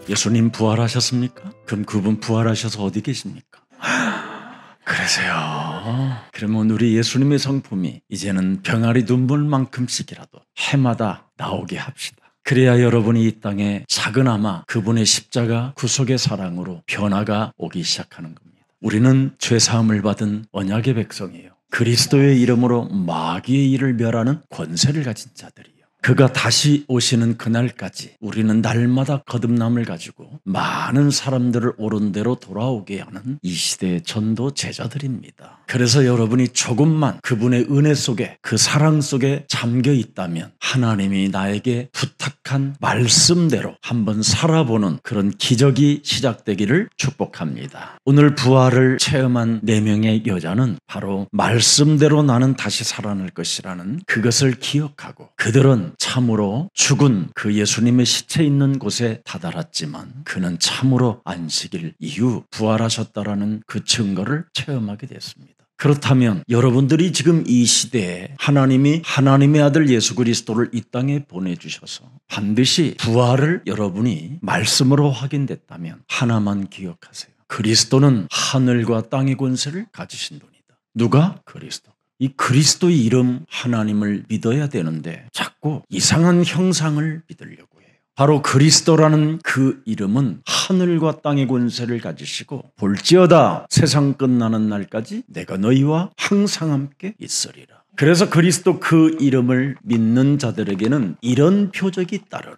예수님 부활하셨습니까? 그럼 그분 부활하셔서 어디 계십니까? 그러세요. 그러면 우리 예수님의 성품이 이제는 병아리 눈물만큼씩이라도 해마다 나오게 합시다. 그래야 여러분이 이 땅에 작은아마 그분의 십자가 구속의 사랑으로 변화가 오기 시작하는 겁니다. 우리는 죄사함을 받은 언약의 백성이에요. 그리스도의 이름으로 마귀의 일을 멸하는 권세를 가진 자들이에요. 그가 다시 오시는 그날까지 우리는 날마다 거듭남을 가지고 많은 사람들을 옳은 대로 돌아오게 하는 이 시대의 전도 제자들입니다. 그래서 여러분이 조금만 그분의 은혜 속에, 그 사랑 속에 잠겨 있다면 하나님이 나에게 부탁한 말씀대로 한번 살아보는 그런 기적이 시작되기를 축복합니다. 오늘 부활을 체험한 4명의 여자는 바로 말씀대로 나는 다시 살아날 것이라는 그것을 기억하고, 그들은 참으로 죽은 그 예수님의 시체 있는 곳에 다다랐지만 그는 참으로 안식일 이후 부활하셨다라는 그 증거를 체험하게 됐습니다. 그렇다면 여러분들이 지금 이 시대에 하나님이 하나님의 아들 예수 그리스도를 이 땅에 보내주셔서 반드시 부활을 여러분이 말씀으로 확인됐다면 하나만 기억하세요. 그리스도는 하늘과 땅의 권세를 가지신 분이다. 누가? 그리스도. 이 그리스도의 이름 하나님을 믿어야 되는데 자꾸 이상한 형상을 믿으려고 해요. 바로 그리스도라는 그 이름은 하늘과 땅의 권세를 가지시고 볼지어다 세상 끝나는 날까지 내가 너희와 항상 함께 있으리라. 그래서 그리스도 그 이름을 믿는 자들에게는 이런 표적이 따르리니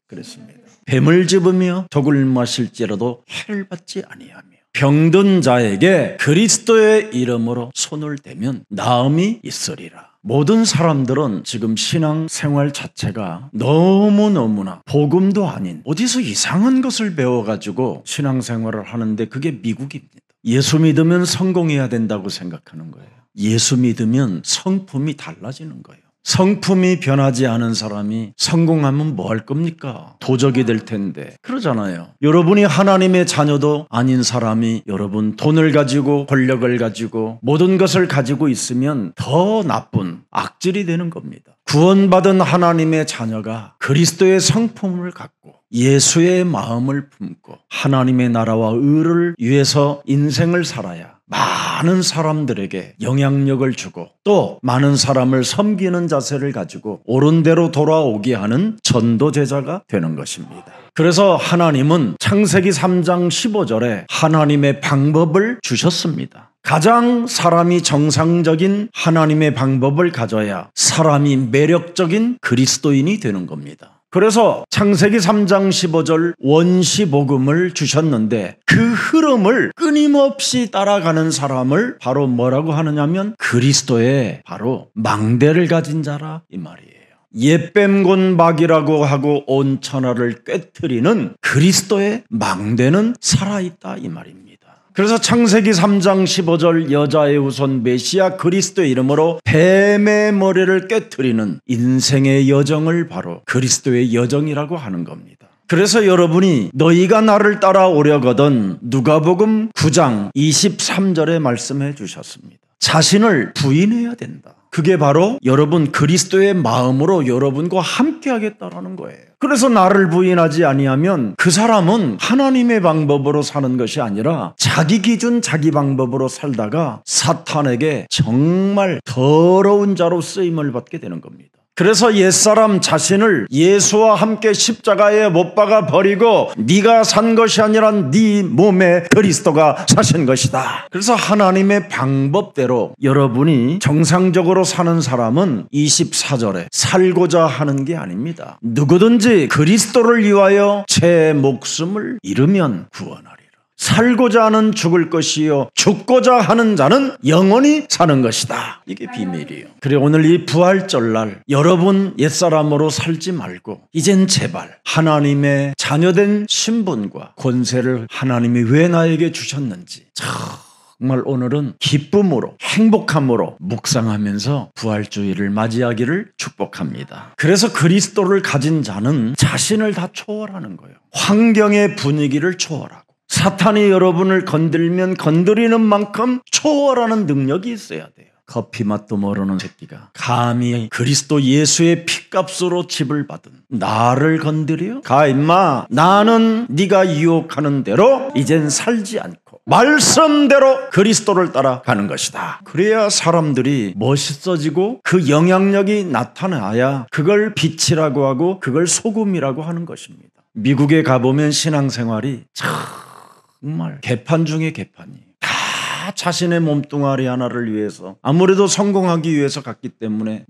그랬습니다. 뱀을 집으며 독을 마실지라도 해를 받지 아니하며 병든 자에게 그리스도의 이름으로 손을 대면 나음이 있으리라. 모든 사람들은 지금 신앙생활 자체가 너무너무나 복음도 아닌 어디서 이상한 것을 배워가지고 신앙생활을 하는데 그게 미국입니다. 예수 믿으면 성공해야 된다고 생각하는 거예요. 예수 믿으면 성품이 달라지는 거예요. 성품이 변하지 않은 사람이 성공하면 뭐 할 겁니까? 도적이 될 텐데. 그러잖아요. 여러분이 하나님의 자녀도 아닌 사람이 여러분 돈을 가지고 권력을 가지고 모든 것을 가지고 있으면 더 나쁜 악질이 되는 겁니다. 구원받은 하나님의 자녀가 그리스도의 성품을 갖고 예수의 마음을 품고 하나님의 나라와 의를 위해서 인생을 살아야 많은 사람들에게 영향력을 주고 또 많은 사람을 섬기는 자세를 가지고 옳은 대로 돌아오게 하는 전도제자가 되는 것입니다. 그래서 하나님은 창세기 3장 15절에 하나님의 방법을 주셨습니다. 가장 사람이 정상적인 하나님의 방법을 가져야 사람이 매력적인 그리스도인이 되는 겁니다. 그래서 창세기 3장 15절 원시복음을 주셨는데 그 흐름을 끊임없이 따라가는 사람을 바로 뭐라고 하느냐면 그리스도의 바로 망대를 가진 자라 이 말이에요. 옛뱀곤박이라고 하고 온 천하를 꿰트리는 그리스도의 망대는 살아있다 이 말입니다. 그래서 창세기 3장 15절 여자의 후손 메시아 그리스도의 이름으로 뱀의 머리를 깨트리는 인생의 여정을 바로 그리스도의 여정이라고 하는 겁니다. 그래서 여러분이 너희가 나를 따라오려거든 누가복음 9장 23절에 말씀해 주셨습니다. 자신을 부인해야 된다. 그게 바로 여러분 그리스도의 마음으로 여러분과 함께 하겠다라는 거예요. 그래서 나를 부인하지 아니하면 그 사람은 하나님의 방법으로 사는 것이 아니라 자기 기준 자기 방법으로 살다가 사탄에게 정말 더러운 자로 쓰임을 받게 되는 겁니다. 그래서 옛사람 자신을 예수와 함께 십자가에 못 박아 버리고 네가 산 것이 아니라 네 몸에 그리스도가 사신 것이다. 그래서 하나님의 방법대로 여러분이 정상적으로 사는 사람은 24절에 살고자 하는 게 아닙니다. 누구든지 그리스도를 위하여 제 목숨을 잃으면 구원하리라. 살고자 하는 죽을 것이요 죽고자 하는 자는 영원히 사는 것이다. 이게 비밀이에요. 그래 오늘 이 부활절날 여러분 옛사람으로 살지 말고 이젠 제발 하나님의 자녀된 신분과 권세를 하나님이 왜 나에게 주셨는지 정말 오늘은 기쁨으로 행복함으로 묵상하면서 부활주의를 맞이하기를 축복합니다. 그래서 그리스도를 가진 자는 자신을 다 초월하는 거예요. 환경의 분위기를 초월하고 사탄이 여러분을 건들면 건드리는 만큼 초월하는 능력이 있어야 돼요. 커피 맛도 모르는 새끼가 감히 그리스도 예수의 피값으로 집을 받은 나를 건드려? 가 임마, 나는 네가 유혹하는 대로 이젠 살지 않고 말씀대로 그리스도를 따라가는 것이다. 그래야 사람들이 멋있어지고 그 영향력이 나타나야 그걸 빛이라고 하고 그걸 소금이라고 하는 것입니다. 미국에 가보면 신앙생활이 정말 개판 중에 개판이에요. 다 자신의 몸뚱아리 하나를 위해서, 아무래도 성공하기 위해서 갔기 때문에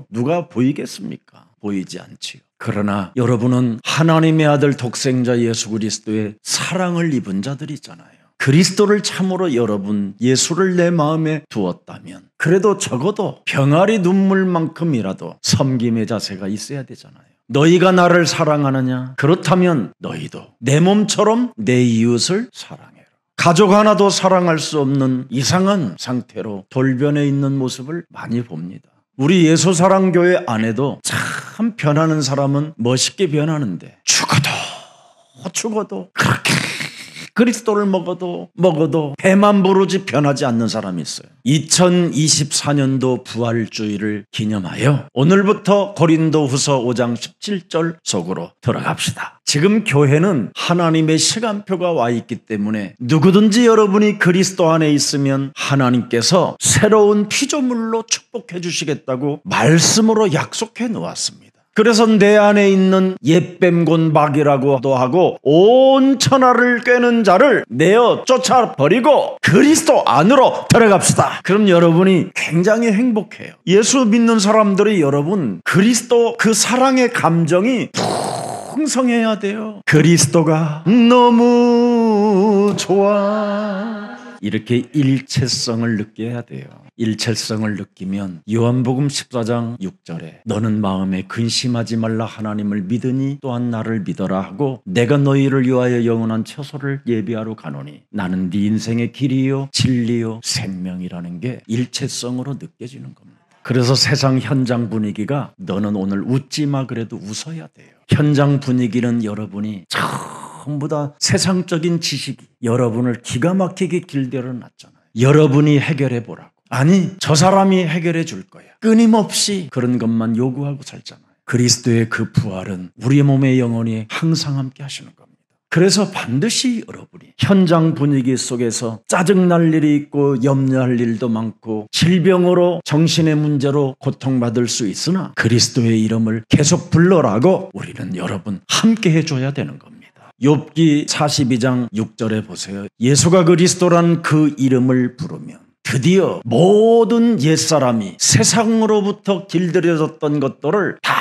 누가 보이겠습니까? 보이지 않지요. 그러나 여러분은 하나님의 아들 독생자 예수 그리스도의 사랑을 입은 자들이잖아요. 그리스도를 참으로 여러분 예수를 내 마음에 두었다면 그래도 적어도 병아리 눈물만큼이라도 섬김의 자세가 있어야 되잖아요. 너희가 나를 사랑하느냐? 그렇다면 너희도 내 몸처럼 내 이웃을 사랑해라. 가족 하나도 사랑할 수 없는 이상한 상태로 돌변해 있는 모습을 많이 봅니다. 우리 예수사랑교회 안에도 참 변하는 사람은 멋있게 변하는데 죽어도 그렇게 그리스도를 먹어도 배만 부르지 변하지 않는 사람이 있어요. 2024년도 부활주의를 기념하여 오늘부터 고린도후서 5장 17절 속으로 들어갑시다. 지금 교회는 하나님의 시간표가 와 있기 때문에 누구든지 여러분이 그리스도 안에 있으면 하나님께서 새로운 피조물로 축복해 주시겠다고 말씀으로 약속해 놓았습니다. 그래서 내 안에 있는 옛뱀곤박이라고도 하고 온 천하를 꿰는 자를 내어 쫓아버리고 그리스도 안으로 들어갑시다. 그럼 여러분이 굉장히 행복해요. 예수 믿는 사람들이 여러분 그리스도 그 사랑의 감정이 풍성해야 돼요. 그리스도가 너무 좋아. 이렇게 일체성을 느껴야 돼요. 일체성을 느끼면 요한복음 14장 6절에 너는 마음에 근심하지 말라 하나님을 믿으니 또한 나를 믿어라 하고 내가 너희를 위하여 영원한 처소를 예비하러 가노니 나는 네 인생의 길이요 진리요 생명이라는 게 일체성으로 느껴지는 겁니다. 그래서 세상 현장 분위기가 너는 오늘 웃지 마 그래도 웃어야 돼요. 현장 분위기는 여러분이 전부 다 세상적인 지식이 여러분을 기가 막히게 길들여 놨잖아요. 여러분이 해결해 보라고. 아니 저 사람이 해결해 줄 거야. 끊임없이 그런 것만 요구하고 살잖아요. 그리스도의 그 부활은 우리의 몸에 영원히 항상 함께 하시는 겁니다. 그래서 반드시 여러분이 현장 분위기 속에서 짜증날 일이 있고 염려할 일도 많고 질병으로 정신의 문제로 고통받을 수 있으나 그리스도의 이름을 계속 불러라고 우리는 여러분 함께 해줘야 되는 겁니다. 욥기 42장 6절에 보세요. 예수가 그리스도란 그 이름을 부르면 드디어 모든 옛사람이 세상으로부터 길들여졌던 것들을 다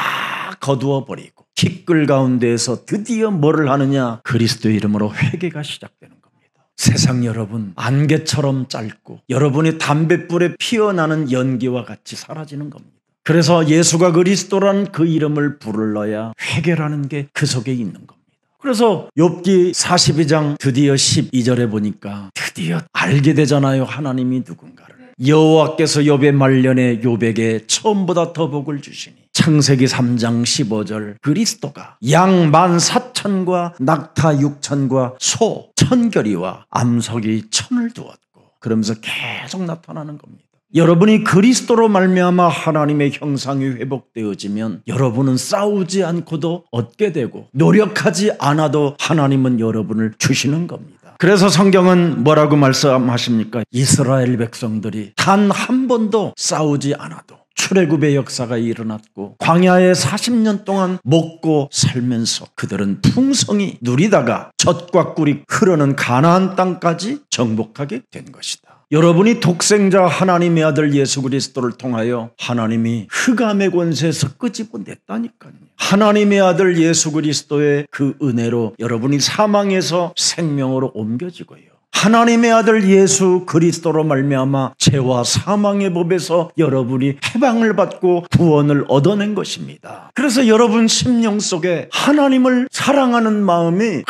거두어 버리고 티끌 가운데에서 드디어 뭐를 하느냐? 그리스도의 이름으로 회개가 시작되는 겁니다. 세상 여러분 안개처럼 짧고 여러분이 담뱃불에 피어나는 연기와 같이 사라지는 겁니다. 그래서 예수가 그리스도란 그 이름을 부르러야 회개라는 게 그 속에 있는 겁니다. 그래서 욥기 42장 드디어 12절에 보니까 드디어 알게 되잖아요. 하나님이 누군가를. 여호와께서 욥의 말년에 욥에게 처음보다 더 복을 주시니 창세기 3장 15절 그리스도가 양 14,000과 낙타 6,000과 소 1,000결이와 암석이 1,000을 두었고 그러면서 계속 나타나는 겁니다. 여러분이 그리스도로 말미암아 하나님의 형상이 회복되어지면 여러분은 싸우지 않고도 얻게 되고 노력하지 않아도 하나님은 여러분을 주시는 겁니다. 그래서 성경은 뭐라고 말씀하십니까? 이스라엘 백성들이 단 한 번도 싸우지 않아도 출애굽의 역사가 일어났고 광야에 40년 동안 먹고 살면서 그들은 풍성히 누리다가 젖과 꿀이 흐르는 가나안 땅까지 정복하게 된 것이다. 여러분이 독생자 하나님의 아들 예수 그리스도를 통하여 하나님이 흑암의 권세에서 끄집어냈다니까요. 하나님의 아들 예수 그리스도의 그 은혜로 여러분이 사망에서 생명으로 옮겨지고요. 하나님의 아들 예수 그리스도로 말미암아 죄와 사망의 법에서 여러분이 해방을 받고 구원을 얻어낸 것입니다. 그래서 여러분 심령 속에 하나님을 사랑하는 마음이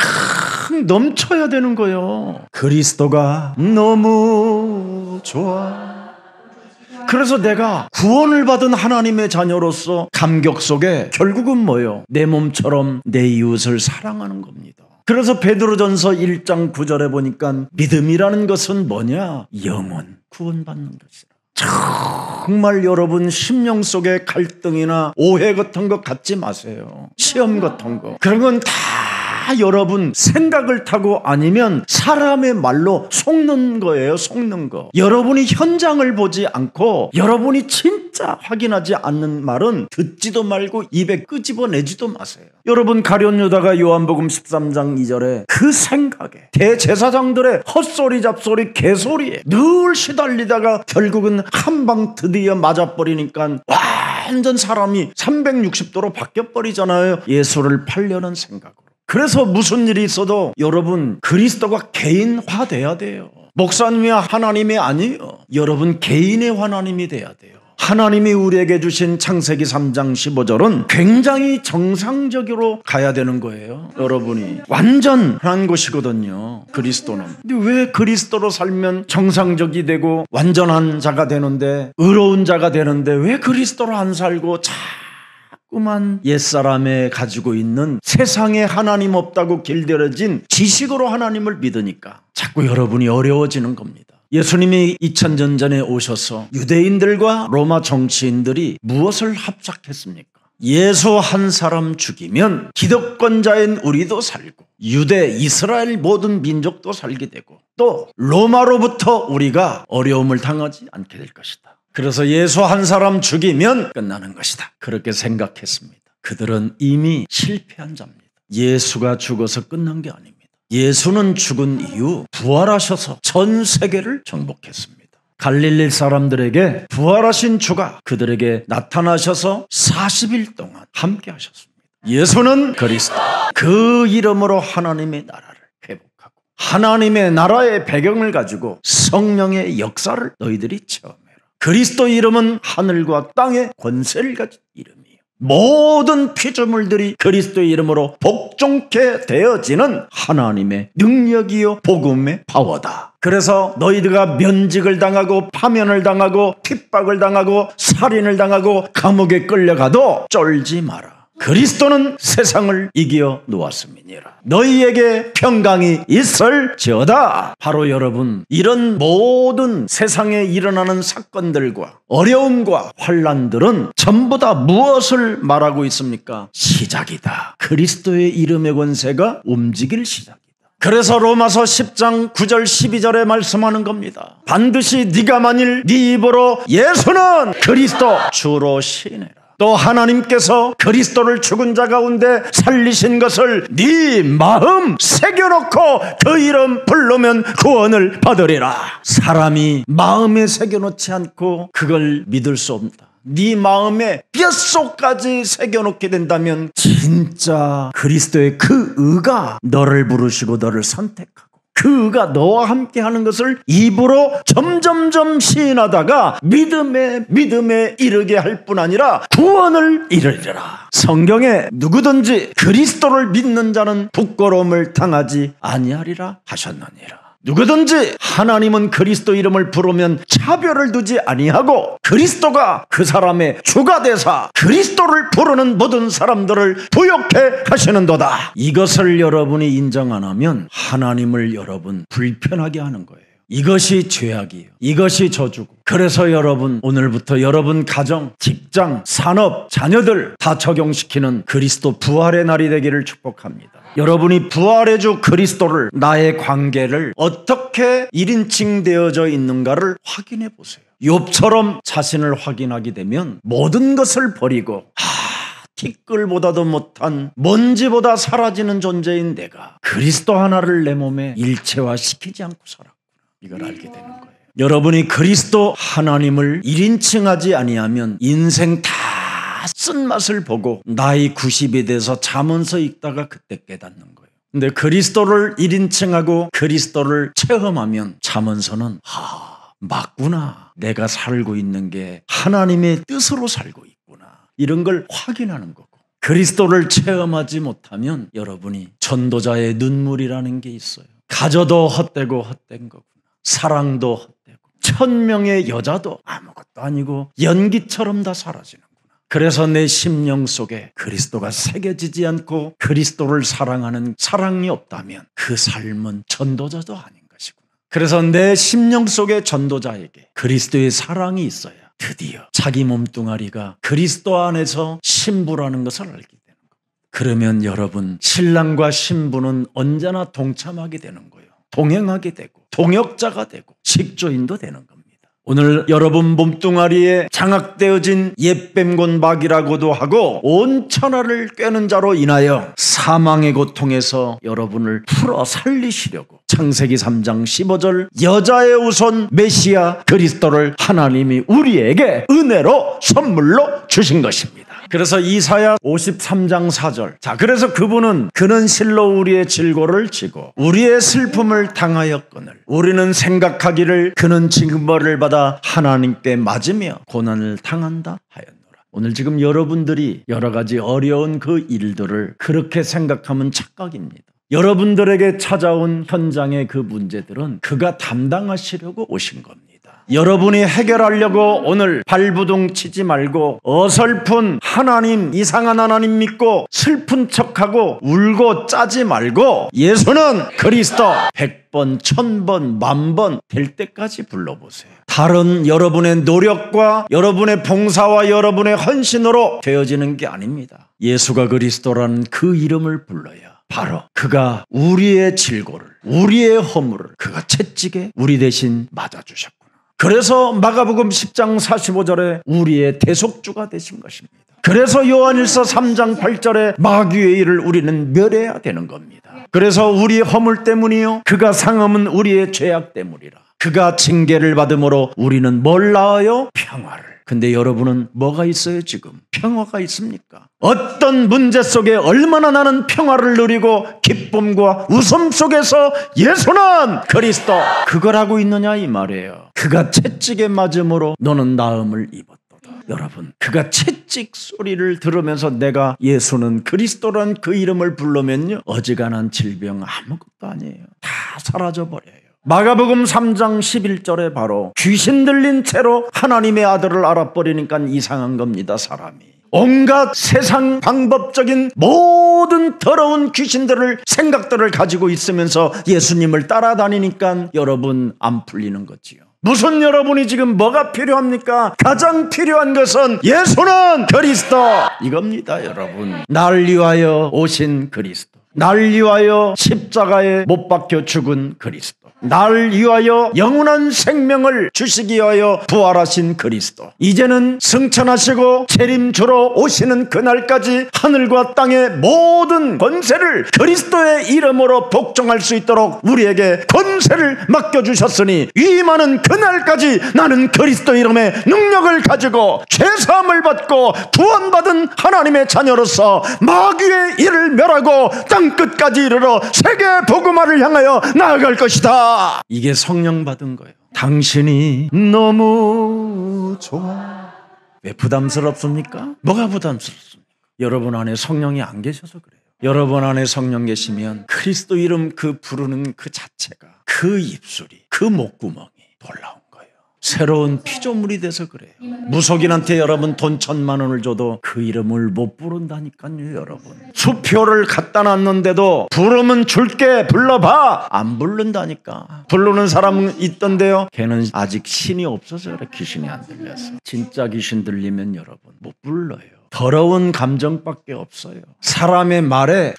넘쳐야 되는 거예요. 그리스도가 너무 좋아. 그래서 내가 구원을 받은 하나님의 자녀로서 감격 속에 결국은 뭐예요? 내 몸처럼 내 이웃을 사랑하는 겁니다. 그래서 베드로전서 1장 9절에 보니까 믿음이라는 것은 뭐냐? 영혼 구원받는 것이다. 정말 여러분 심령 속에 갈등이나 오해 같은 거 갖지 마세요. 시험 같은 거. 그런 건 다 여러분 생각을 타고 아니면 사람의 말로 속는 거예요. 속는 거. 여러분이 현장을 보지 않고 여러분이 진짜 확인하지 않는 말은 듣지도 말고 입에 끄집어내지도 마세요. 여러분 가룟 유다가 요한복음 13장 2절에 그 생각에 대제사장들의 헛소리 잡소리 개소리에 늘 시달리다가 결국은 한 방 드디어 맞아버리니까 완전 사람이 360도로 바뀌어버리잖아요. 예수를 팔려는 생각으로. 그래서 무슨 일이 있어도 여러분 그리스도가 개인화돼야 돼요. 목사님이 하나님이 아니에요. 여러분 개인의 하나님이 돼야 돼요. 하나님이 우리에게 주신 창세기 3장 15절은 굉장히 정상적으로 가야 되는 거예요. 여러분이 완전한 것이거든요. 그리스도는. 근데 왜 그리스도로 살면 정상적이 되고 완전한 자가 되는데 의로운 자가 되는데 왜 그리스도로 안 살고 자꾸만 옛사람에 가지고 있는 세상에 하나님 없다고 길들여진 지식으로 하나님을 믿으니까 자꾸 여러분이 어려워지는 겁니다. 예수님이 2000년 전에 오셔서 유대인들과 로마 정치인들이 무엇을 합작했습니까? 예수 한 사람 죽이면 기득권자인 우리도 살고 유대, 이스라엘 모든 민족도 살게 되고 또 로마로부터 우리가 어려움을 당하지 않게 될 것이다. 그래서 예수 한 사람 죽이면 끝나는 것이다. 그렇게 생각했습니다. 그들은 이미 실패한 자입니다. 예수가 죽어서 끝난 게 아닙니다. 예수는 죽은 이후 부활하셔서 전 세계를 정복했습니다. 갈릴리 사람들에게 부활하신 주가 그들에게 나타나셔서 40일 동안 함께 하셨습니다. 예수는 그리스도. 그 이름으로 하나님의 나라를 회복하고 하나님의 나라의 배경을 가지고 성령의 역사를 너희들이 체험해라. 그리스도 이름은 하늘과 땅의 권세를 가진 이름이에요. 모든 피조물들이 그리스도의 이름으로 복종케 되어지는 하나님의 능력이요 복음의 파워다. 그래서 너희들가 면직을 당하고 파면을 당하고 핍박을 당하고 살인을 당하고 감옥에 끌려가도 쫄지 마라. 그리스도는 세상을 이겨 놓았음이니라. 너희에게 평강이 있을지어다. 바로 여러분 이런 모든 세상에 일어나는 사건들과 어려움과 환난들은 전부 다 무엇을 말하고 있습니까? 시작이다. 그리스도의 이름의 권세가 움직일 시작이다. 그래서 로마서 10장 9절 12절에 말씀하는 겁니다. 반드시 네가 만일 네 입으로 예수는 그리스도 주로 시인해라. 또 하나님께서 그리스도를 죽은 자 가운데 살리신 것을 네 마음 새겨놓고 그 이름 부르면 구원을 받으리라. 사람이 마음에 새겨놓지 않고 그걸 믿을 수 없다. 네 마음에 뼛속까지 새겨놓게 된다면 진짜 그리스도의 그 의가 너를 부르시고 너를 선택하고 그 의가 너와 함께 하는 것을 입으로 점점점 시인하다가 믿음에 이르게 할 뿐 아니라 구원을 이르리라. 성경에 누구든지 그리스도를 믿는 자는 부끄러움을 당하지 아니하리라 하셨느니라. 누구든지 하나님은 그리스도 이름을 부르면 차별을 두지 아니하고 그리스도가 그 사람의 주가 되사 그리스도를 부르는 모든 사람들을 부욕해 하시는도다. 이것을 여러분이 인정 안 하면 하나님을 여러분 불편하게 하는 거예요. 이것이 죄악이에요. 이것이 저주고. 그래서 여러분 오늘부터 여러분 가정, 직장, 산업, 자녀들 다 적용시키는 그리스도 부활의 날이 되기를 축복합니다. 여러분이 부활의 주 그리스도를 나의 관계를 어떻게 1인칭 되어져 있는가를 확인해 보세요. 욥처럼 자신을 확인하게 되면 모든 것을 버리고 티끌보다도 못한 먼지보다 사라지는 존재인 내가 그리스도 하나를 내 몸에 일체화시키지 않고 살았구나. 이걸 알게 되는 거예요. 여러분이 그리스도 하나님을 1인칭하지 아니하면 인생 다 쓴맛을 보고 나이 90이 돼서 잠언서 읽다가 그때 깨닫는 거예요. 근데 그리스도를 1인칭하고 그리스도를 체험하면 잠언서는 맞구나. 내가 살고 있는 게 하나님의 뜻으로 살고 있구나. 이런 걸 확인하는 거고. 그리스도를 체험하지 못하면 여러분이 전도자의 눈물이라는 게 있어요. 가져도 헛되고 헛된 거구나. 사랑도 헛되고 1000명의 여자도 아무것도 아니고 연기처럼 다 사라지는 거예요. 그래서 내 심령 속에 그리스도가 새겨지지 않고 그리스도를 사랑하는 사랑이 없다면 그 삶은 전도자도 아닌 것이구나. 그래서 내 심령 속의 전도자에게 그리스도의 사랑이 있어야 드디어 자기 몸뚱아리가 그리스도 안에서 신부라는 것을 알게 되는 거예요. 그러면 여러분, 신랑과 신부는 언제나 동참하게 되는 거예요. 동행하게 되고 동역자가 되고 식조인도 되는 겁니다. 오늘 여러분 몸뚱아리에 장악되어진 옛뱀곤박이라고도 하고 온 천하를 꿰는 자로 인하여 사망의 고통에서 여러분을 풀어 살리시려고 창세기 3장 15절 여자의 우선 메시아 그리스도를 하나님이 우리에게 은혜로 선물로 주신 것입니다. 그래서 이사야 53장 4절, 자, 그래서 그는 실로 우리의 질고를 지고 우리의 슬픔을 당하였거늘 우리는 생각하기를 그는 징벌을 받아 하나님께 맞으며 고난을 당한다 하였노라. 오늘 지금 여러분들이 여러 가지 어려운 그 일들을 그렇게 생각하면 착각입니다. 여러분들에게 찾아온 현장의 그 문제들은 그가 담당하시려고 오신 겁니다. 여러분이 해결하려고 오늘 발부둥 치지 말고 어설픈 하나님, 이상한 하나님 믿고 슬픈 척하고 울고 짜지 말고 예수는 그리스도 100번, 1000번, 10,000번 될 때까지 불러보세요. 다른 여러분의 노력과 여러분의 봉사와 여러분의 헌신으로 되어지는 게 아닙니다. 예수가 그리스도라는 그 이름을 불러야 바로 그가 우리의 질고를, 우리의 허물을 그가 채찍에 우리 대신 맞아주셨구나. 그래서 마가복음 10장 45절에 우리의 대속주가 되신 것입니다. 그래서 요한일서 3장 8절에 마귀의 일을 우리는 멸해야 되는 겁니다. 그래서 우리의 허물 때문이요, 그가 상함은 우리의 죄악 때문이라. 그가 징계를 받음으로 우리는 뭘 낳아요? 평화를. 근데 여러분은 뭐가 있어요? 지금 평화가 있습니까? 어떤 문제 속에 얼마나 나는 평화를 누리고 기쁨과 웃음 속에서 예수는 그리스도 그걸 하고 있느냐 이 말이에요. 그가 채찍에 맞음으로 너는 나음을 입었도다. 여러분, 그가 채찍 소리를 들으면서 내가 예수는 그리스도란 그 이름을 부르면요, 어지간한 질병 아무것도 아니에요. 다 사라져버려요. 마가복음 3장 11절에 바로 귀신 들린 채로 하나님의 아들을 알아버리니까 이상한 겁니다. 사람이 온갖 세상 방법적인 모든 더러운 귀신들을, 생각들을 가지고 있으면서 예수님을 따라다니니까 여러분 안 풀리는 거지요. 무슨 여러분이 지금 뭐가 필요합니까? 가장 필요한 것은 예수는 그리스도 이겁니다. 여러분, 날 위하여 오신 그리스도, 날 위하여 십자가에 못 박혀 죽은 그리스도, 날 위하여 영원한 생명을 주시기 위하여 부활하신 그리스도, 이제는 승천하시고 재림주러 오시는 그날까지 하늘과 땅의 모든 권세를 그리스도의 이름으로 복종할 수 있도록 우리에게 권세를 맡겨주셨으니 위임하는 그날까지 나는 그리스도 이름의 능력을 가지고 죄사함을 받고 구원받은 하나님의 자녀로서 마귀의 일을 멸하고 땅끝까지 이르러 세계 복음화를 향하여 나아갈 것이다. 이게 성령 받은 거예요. 당신이 너무 좋아. 왜 부담스럽습니까? 뭐가 부담스럽습니까? 여러분 안에 성령이 안 계셔서 그래요. 여러분 안에 성령 계시면 그리스도 이름 그 부르는 그 자체가, 그 입술이, 그 목구멍이 놀라운 거예요. 새로운 피조물이 돼서 그래요. 무속인한테 여러분 돈 1,000만 원을 줘도 그 이름을 못 부른다니까요. 여러분, 수표를 갖다 놨는데도 부르면 줄게, 불러봐, 안 부른다니까. 부르는 사람은 있던데요, 걔는 아직 신이 없어서 그래. 귀신이 안 들려서. 진짜 귀신 들리면 여러분 못 불러요. 더러운 감정밖에 없어요. 사람의 말에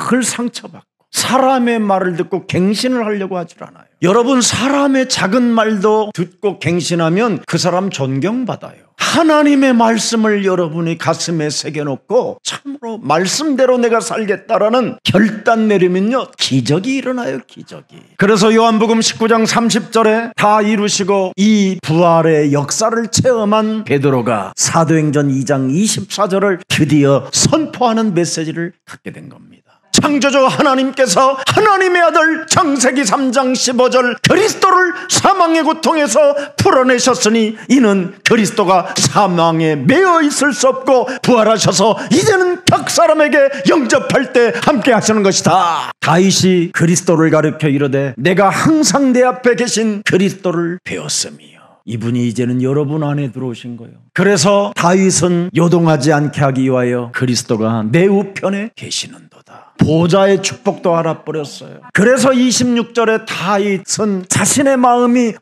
큰 상처받고 사람의 말을 듣고 갱신을 하려고 하질 않아요. 여러분, 사람의 작은 말도 듣고 갱신하면 그 사람 존경받아요. 하나님의 말씀을 여러분이 가슴에 새겨놓고 참으로 말씀대로 내가 살겠다라는 결단 내리면요, 기적이 일어나요. 기적이. 그래서 요한복음 19장 30절에 다 이루시고 이 부활의 역사를 체험한 베드로가 사도행전 2장 24절을 드디어 선포하는 메시지를 갖게 된 겁니다. 창조주 하나님께서 하나님의 아들 창세기 3장 15절 그리스도를 사망의 고통에서 풀어내셨으니 이는 그리스도가 사망에 매여 있을 수 없고 부활하셔서 이제는 각 사람에게 영접할 때 함께 하시는 것이다. 다윗이 그리스도를 가리켜 이르되 내가 항상 내 앞에 계신 그리스도를 배웠음이요. 이분이 이제는 여러분 안에 들어오신 거예요. 그래서 다윗은 요동하지 않게 하기 위하여 그리스도가 내 우편에 계시는도다. 보좌의 축복도 알아버렸어요. 그래서 26절에 다윗은 자신의 마음이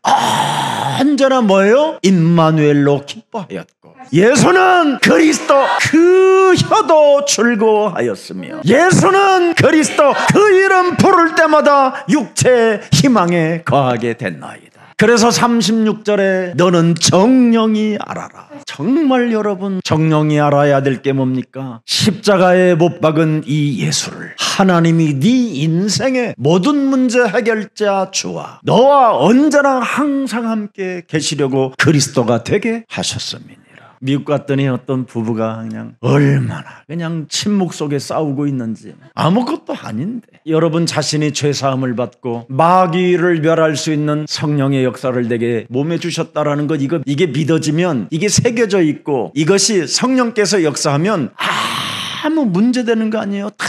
언제나 뭐예요? 임마누엘로 기뻐하였고 예수는 그리스도 그 혀도 즐거워하였으며 예수는 그리스도 그 이름 부를 때마다 육체의 희망에 거하게 됐나이다. 그래서 36절에 너는 정령이 알아라. 정말 여러분 정령이 알아야 될 게 뭡니까? 십자가에 못 박은 이 예수를 하나님이 네 인생의 모든 문제 해결자 주와 너와 언제나 항상 함께 계시려고 그리스도가 되게 하셨습니다. 미국 갔더니 어떤 부부가 얼마나 침묵 속에 싸우고 있는지 아무것도 아닌데 여러분 자신이 죄사함을 받고 마귀를 멸할 수 있는 성령의 역사를 내게 몸에 주셨다라는 것 이게 믿어지면 이게 새겨져 있고 이것이 성령께서 역사하면 아무 문제되는 거 아니에요. 다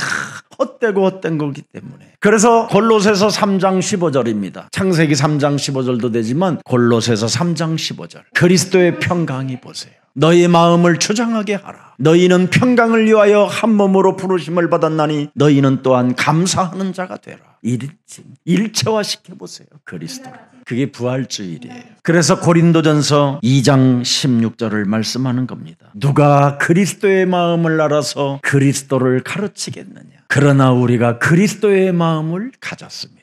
헛되고 헛된 거기 때문에. 그래서 골로새서 3장 15절입니다. 창세기 3장 15절도 되지만 골로새서 3장 15절 그리스도의 평강이 보세요. 너희 마음을 주장하게 하라. 너희는 평강을 위하여 한 몸으로 부르심을 받았나니 너희는 또한 감사하는 자가 되라. 일체화시켜보세요. 그리스도를. 그게 부활주일이에요. 그래서 고린도전서 2장 16절을 말씀하는 겁니다. 누가 그리스도의 마음을 알아서 그리스도를 가르치겠느냐. 그러나 우리가 그리스도의 마음을 가졌습니다.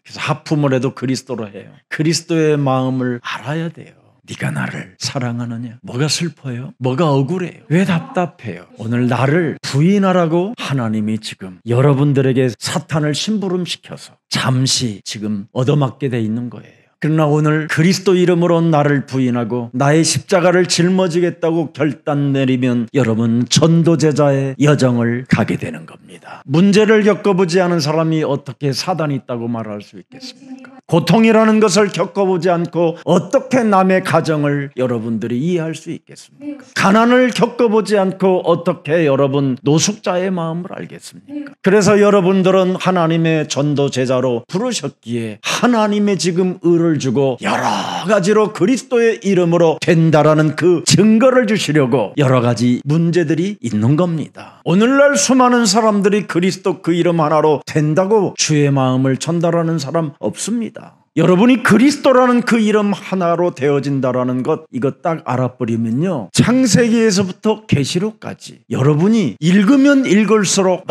그래서 하품을 해도 그리스도로 해요. 그리스도의 마음을 알아야 돼요. 네가 나를 사랑하느냐? 뭐가 슬퍼요? 뭐가 억울해요? 왜 답답해요? 오늘 나를 부인하라고 하나님이 지금 여러분들에게 사탄을 심부름시켜서 잠시 지금 얻어맞게 돼 있는 거예요. 그러나 오늘 그리스도 이름으로 나를 부인하고 나의 십자가를 짊어지겠다고 결단 내리면 여러분 전도제자의 여정을 가게 되는 겁니다. 문제를 겪어보지 않은 사람이 어떻게 사단이 있다고 말할 수 있겠습니까? 고통이라는 것을 겪어보지 않고 어떻게 남의 가정을 여러분들이 이해할 수 있겠습니까? 가난을 겪어보지 않고 어떻게 여러분 노숙자의 마음을 알겠습니까? 그래서 여러분들은 하나님의 전도제자로 부르셨기에 하나님의 지금 의를 주고 여러 가지로 그리스도의 이름으로 된다라는 그 증거를 주시려고 여러 가지 문제들이 있는 겁니다. 오늘날 수많은 사람들이 그리스도 그 이름 하나로 된다고 주의 마음을 전달하는 사람 없습니다. 여러분이 그리스도라는 그 이름 하나로 되어진다라는 것 이거 딱 알아버리면요 창세기에서부터 계시록까지 여러분이 읽으면 읽을수록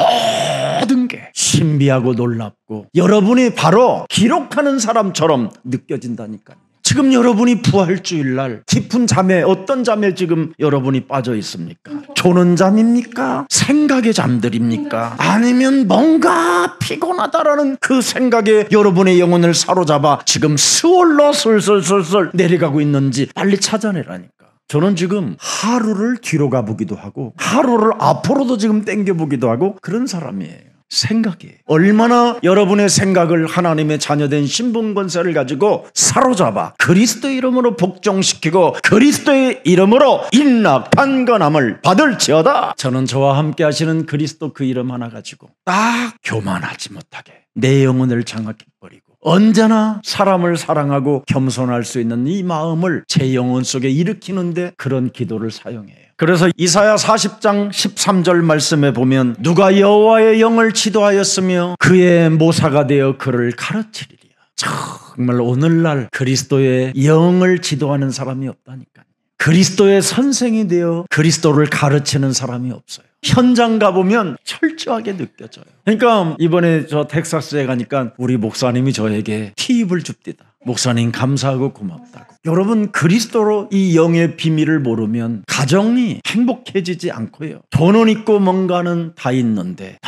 모든 게 신비하고 놀랍고 여러분이 바로 기록하는 사람처럼 느껴진다니까요. 지금 여러분이 부활주일날 깊은 잠에 어떤 잠에 지금 여러분이 빠져 있습니까? 조는 잠입니까? 생각에 잠들입니까? 아니면 뭔가 피곤하다라는 그 생각에 여러분의 영혼을 사로잡아 지금 스월로 슬슬슬슬 내려가고 있는지 빨리 찾아내라니까. 저는 지금 하루를 뒤로 가보기도 하고 하루를 앞으로도 지금 땡겨보기도 하고 그런 사람이에요. 생각이 얼마나 여러분의 생각을 하나님의 자녀된 신분권세를 가지고 사로잡아 그리스도의 이름으로 복종시키고 그리스도의 이름으로 인락 판건함을 받을지어다. 저는 저와 함께 하시는 그리스도 그 이름 하나 가지고 딱 교만하지 못하게 내 영혼을 장악해버리고 언제나 사람을 사랑하고 겸손할 수 있는 이 마음을 제 영혼 속에 일으키는데 그런 기도를 사용해요. 그래서 이사야 40장 13절 말씀에 보면 누가 여호와의 영을 지도하였으며 그의 모사가 되어 그를 가르치리라. 정말 오늘날 그리스도의 영을 지도하는 사람이 없다니까요. 그리스도의 선생이 되어 그리스도를 가르치는 사람이 없어요. 현장 가보면 철저하게 느껴져요. 그러니까 이번에 저 텍사스에 가니까 우리 목사님이 저에게 팁을 줍디다. 목사님 감사하고 고맙다고. 여러분 그리스도로 이 영의 비밀을 모르면 가정이 행복해지지 않고요. 돈은 있고 뭔가는 다 있는데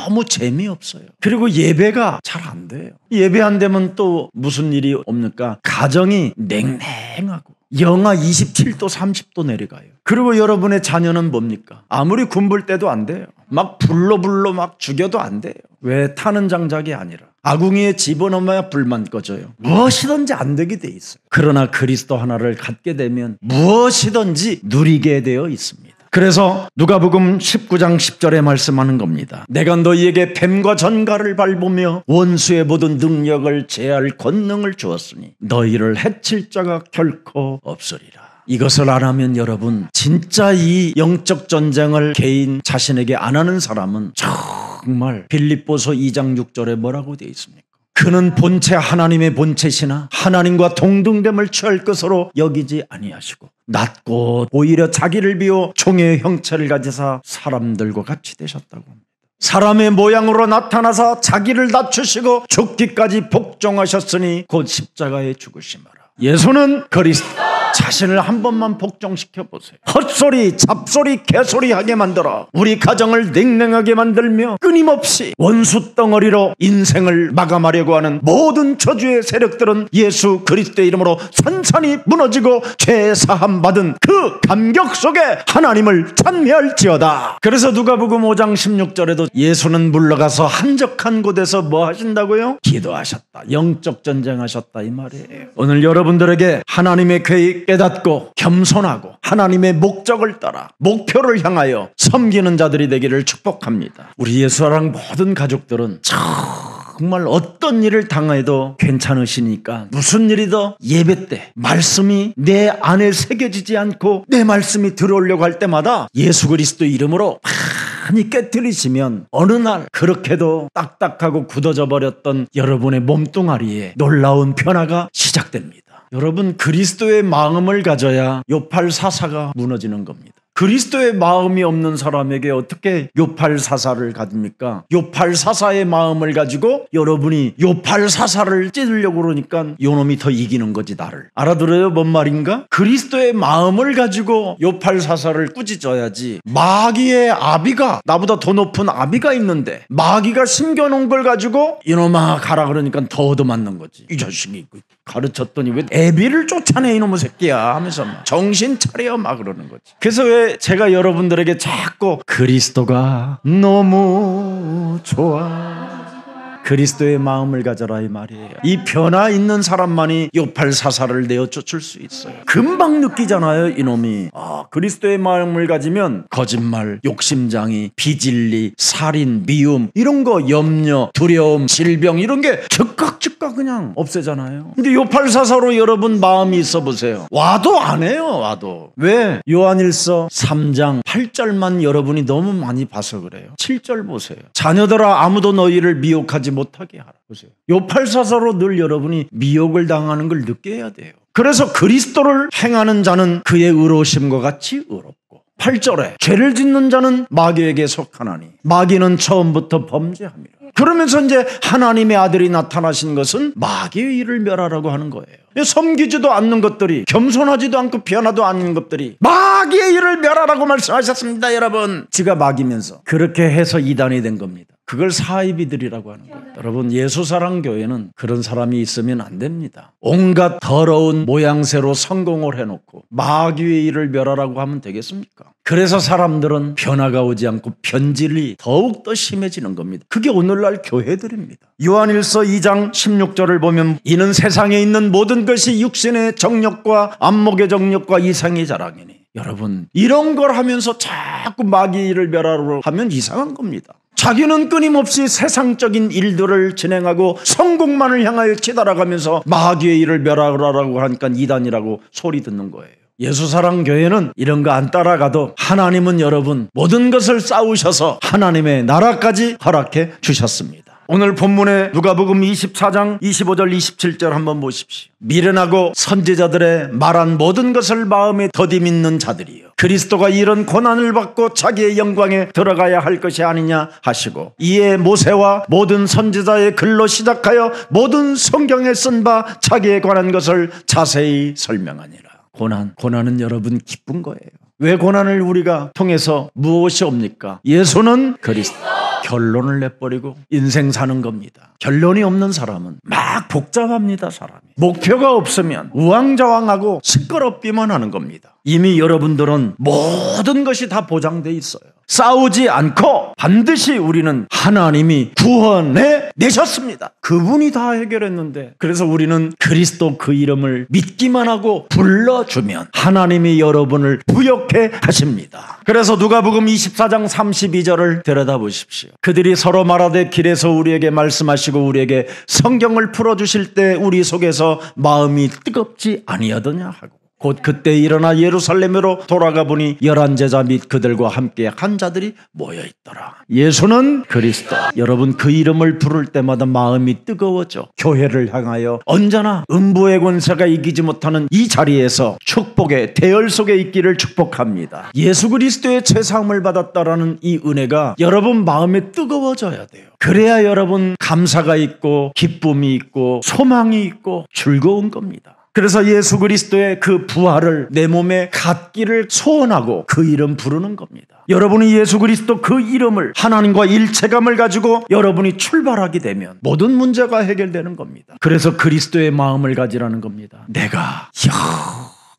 너무 재미없어요. 그리고 예배가 잘 안 돼요. 예배 안 되면 또 무슨 일이 옵니까? 가정이 냉랭하고 영하 27도 30도 내려가요. 그리고 여러분의 자녀는 뭡니까? 아무리 군불 때도 안 돼요. 막 불로 막 죽여도 안 돼요. 왜? 타는 장작이 아니라 아궁이에 집어넣어야 불만 꺼져요. 무엇이든지 안 되게 돼 있어요. 그러나 그리스도 하나를 갖게 되면 무엇이든지 누리게 되어 있습니다. 그래서 누가복음 19장 10절에 말씀하는 겁니다. 내가 너희에게 뱀과 전갈을 밟으며 원수의 모든 능력을 제할 권능을 주었으니 너희를 해칠 자가 결코 없으리라. 이것을 안 하면 여러분, 진짜 이 영적 전쟁을 개인 자신에게 안 하는 사람은 정말 빌립보서 2장 6절에 뭐라고 되어 있습니까? 그는 본체 하나님의 본체시나 하나님과 동등됨을 취할 것으로 여기지 아니하시고 낮고 오히려 자기를 비워 종의 형체를 가지사 사람들과 같이 되셨다고 합니다. 사람의 모양으로 나타나사 자기를 낮추시고 죽기까지 복종하셨으니 곧 십자가에 죽으심이라. 예수는 그리스도 자신을 한 번만 복종시켜 보세요. 헛소리, 잡소리, 개소리하게 만들어 우리 가정을 냉랭하게 만들며 끊임없이 원수 덩어리로 인생을 마감하려고 하는 모든 저주의 세력들은 예수 그리스도의 이름으로 산산이 무너지고 죄 사함 받은 그 감격 속에 하나님을 찬미할지어다. 그래서 누가복음 5장 16절에도 예수는 물러가서 한적한 곳에서 뭐 하신다고요? 기도하셨다. 영적 전쟁하셨다 이 말이에요. 오늘 여러분들에게 하나님의 계획 깨닫고 겸손하고 하나님의 목적을 따라 목표를 향하여 섬기는 자들이 되기를 축복합니다. 우리 예수사랑 모든 가족들은 정말 어떤 일을 당해도 괜찮으시니까 무슨 일이든 예배 때 말씀이 내 안에 새겨지지 않고 내 말씀이 들어오려고 할 때마다 예수 그리스도 이름으로 많이 깨뜨리시면 어느 날 그렇게도 딱딱하고 굳어져 버렸던 여러분의 몸뚱아리에 놀라운 변화가 시작됩니다. 여러분, 그리스도의 마음을 가져야 요팔사사가 무너지는 겁니다. 그리스도의 마음이 없는 사람에게 어떻게 요팔사사를 가집니까? 요팔사사의 마음을 가지고 여러분이 요팔사사를 찌르려고 그러니까 요놈이 더 이기는 거지, 나를. 알아들어요? 뭔 말인가? 그리스도의 마음을 가지고 요팔사사를 꾸짖어야지. 마귀의 아비가, 나보다 더 높은 아비가 있는데 마귀가 심겨놓은 걸 가지고 이놈아 가라 그러니까 더 얻어맞는 거지. 이 자식이 가르쳤더니 왜 애비를 쫓아내 이놈의 새끼야 하면서 막 정신 차려 막 그러는 거지. 그래서 왜 제가 여러분들에게 자꾸 그리스도가 너무 좋아, 그리스도의 마음을 가져라 이 말이에요. 이 변화 있는 사람만이 요팔사사를 내어 쫓을 수 있어요. 금방 느끼잖아요 이놈이. 그리스도의 마음을 가지면 거짓말, 욕심장애, 비진리, 살인, 미움 이런 거, 염려, 두려움, 질병 이런 게 즉각 그냥 없애잖아요. 근데 요팔사사로 여러분 마음이 있어 보세요. 와도 안 해요. 와도. 왜? 요한일서 3장 8절만 여러분이 너무 많이 봐서 그래요. 7절 보세요. 자녀들아 아무도 너희를 미혹하지 못하게 하라. 보세요. 요팔사사로 늘 여러분이 미혹을 당하는 걸 느껴야 돼요. 그래서 그리스도를 행하는 자는 그의 의로우심과 같이 의롭고, 8절에 죄를 짓는 자는 마귀에게 속하나니 마귀는 처음부터 범죄함이라. 그러면서 이제 하나님의 아들이 나타나신 것은 마귀의 일을 멸하라고 하는 거예요. 섬기지도 않는 것들이, 겸손하지도 않고 변화도 않는 것들이 마귀의 일을 멸하라고 말씀하셨습니다. 여러분, 지가 마귀면서 그렇게 해서 이단이 된 겁니다. 그걸 사이비들이라고 하는 거예요. 여러분, 예수사랑교회는 그런 사람이 있으면 안 됩니다. 온갖 더러운 모양새로 성공을 해놓고 마귀의 일을 멸하라고 하면 되겠습니까? 그래서 사람들은 변화가 오지 않고 변질이 더욱더 심해지는 겁니다. 그게 오늘날 교회들입니다. 요한일서 2장 16절을 보면 이는 세상에 있는 모든 것이 육신의 정욕과 안목의 정욕과 이상의 자랑이니. 여러분, 이런 걸 하면서 자꾸 마귀의 일을 멸하라고 하면 이상한 겁니다. 자기는 끊임없이 세상적인 일들을 진행하고 성공만을 향하여 치달아가면서 마귀의 일을 멸하라고 하니까 이단이라고 소리 듣는 거예요. 예수사랑교회는 이런 거 안 따라가도 하나님은 여러분 모든 것을 쌓으셔서 하나님의 나라까지 허락해 주셨습니다. 오늘 본문에 누가복음 24장 25절 27절 한번 보십시오. 미련하고 선지자들의 말한 모든 것을 마음에 더디 믿는 자들이요, 그리스도가 이런 고난을 받고 자기의 영광에 들어가야 할 것이 아니냐 하시고, 이에 모세와 모든 선지자의 글로 시작하여 모든 성경에 쓴 바 자기에 관한 것을 자세히 설명하니라. 고난은 여러분 기쁜 거예요. 왜 고난을 우리가 통해서 무엇이 옵니까? 예수는 그리스도. 결론을 내버리고 인생 사는 겁니다. 결론이 없는 사람은 막 복잡합니다. 사람이 목표가 없으면 우왕좌왕하고 시끄럽기만 하는 겁니다. 이미 여러분들은 모든 것이 다 보장돼 있어요. 싸우지 않고 반드시 우리는 하나님이 구원해 내셨습니다. 그분이 다 해결했는데, 그래서 우리는 그리스도 그 이름을 믿기만 하고 불러주면 하나님이 여러분을 부욕해 하십니다. 그래서 누가복음 24장 32절을 들여다보십시오. 그들이 서로 말하되 길에서 우리에게 말씀하시고 우리에게 성경을 풀어주실 때 우리 속에서 마음이 뜨겁지 아니하더냐 하고, 곧 그때 일어나 예루살렘으로 돌아가 보니 11제자 및 그들과 함께 한 자들이 모여있더라. 예수는 그리스도. 여러분, 그 이름을 부를 때마다 마음이 뜨거워져 교회를 향하여 언제나 음부의 권세가 이기지 못하는 이 자리에서 축복의 대열 속에 있기를 축복합니다. 예수 그리스도의 죄사함을 받았다라는 이 은혜가 여러분 마음에 뜨거워져야 돼요. 그래야 여러분 감사가 있고 기쁨이 있고 소망이 있고 즐거운 겁니다. 그래서 예수 그리스도의 그 부활을 내 몸에 갖기를 소원하고 그 이름 부르는 겁니다. 여러분이 예수 그리스도 그 이름을, 하나님과 일체감을 가지고 여러분이 출발하게 되면 모든 문제가 해결되는 겁니다. 그래서 그리스도의 마음을 가지라는 겁니다. 내가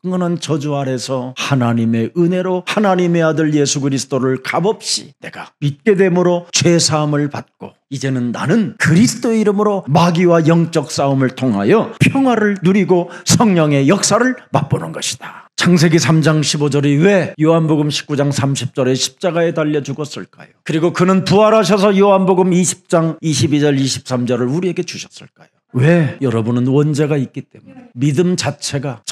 영원한 저주 아래서 하나님의 은혜로 하나님의 아들 예수 그리스도를 값없이 내가 믿게 됨으로 죄사함을 받고 이제는 나는 그리스도의 이름으로 마귀와 영적 싸움을 통하여 평화를 누리고 성령의 역사를 맛보는 것이다. 창세기 3장 15절이 왜 요한복음 19장 30절에 십자가에 달려 죽었을까요? 그리고 그는 부활하셔서 요한복음 20장 22절 23절을 우리에게 주셨을까요? 왜? 여러분은 원죄가 있기 때문에 믿음 자체가